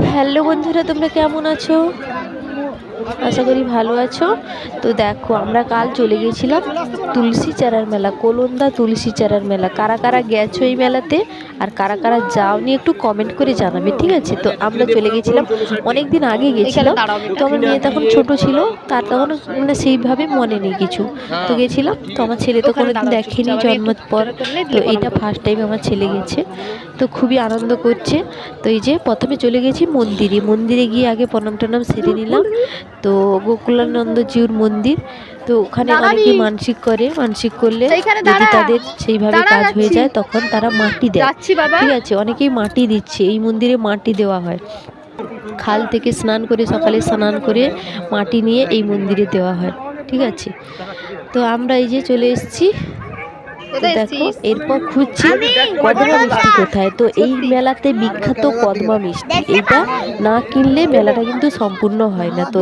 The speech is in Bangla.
হ্যালো বন্ধুরা, তোমরা কেমন আছো? আশা করি ভালো আছো। তো দেখো, আমরা কাল চলে গেছিলাম তুলসী চারার মেলা, কোলন্দা তুলসী চারার মেলা। কারা কারা গেছো এই মেলাতে আর কারা কারা যাওনি একটু কমেন্ট করে জানাবে, ঠিক আছে? তো আমরা চলে গেছিলাম, অনেক দিন আগে গেছিলাম। তো আমার মেয়ে তখন ছোট ছিল, তার তখন মানে সেইভাবে মনে নেই কিছু। তো গেছিলাম, তো আমার ছেলে তো কোনোদিন দেখেনি জন্মের পর, তো এইটা ফার্স্ট টাইম আমার ছেলে গেছে। তো খুবই আনন্দ করছে। তো এই যে প্রথমে চলে গেছি মন্দিরে, মন্দিরে গিয়ে আগে প্রণাম টনাম সেরে নিলাম। তো গোকুলানন্দজিউর মন্দির, তো ওখানে অনেকে মানসিক করে, মানসিক করলে যদি তাদের সেইভাবে কাজ হয়ে যায় তখন তারা মাটি দেয়, ঠিক আছে? অনেকেই মাটি দিচ্ছে, এই মন্দিরে মাটি দেওয়া হয়। খাল থেকে স্নান করে, সকালে স্নান করে মাটি নিয়ে এই মন্দিরে দেওয়া হয়, ঠিক আছে? তো আমরা এই যে চলে এসেছি। তো দেখো, এরপর খুঁজছি কদমা মিষ্টি কোথায়। তো এই মেলাতে বিখ্যাত কদমা মিষ্টি, এইটা না কিনলে মেলাটা কিন্তু সম্পূর্ণ হয় না। তো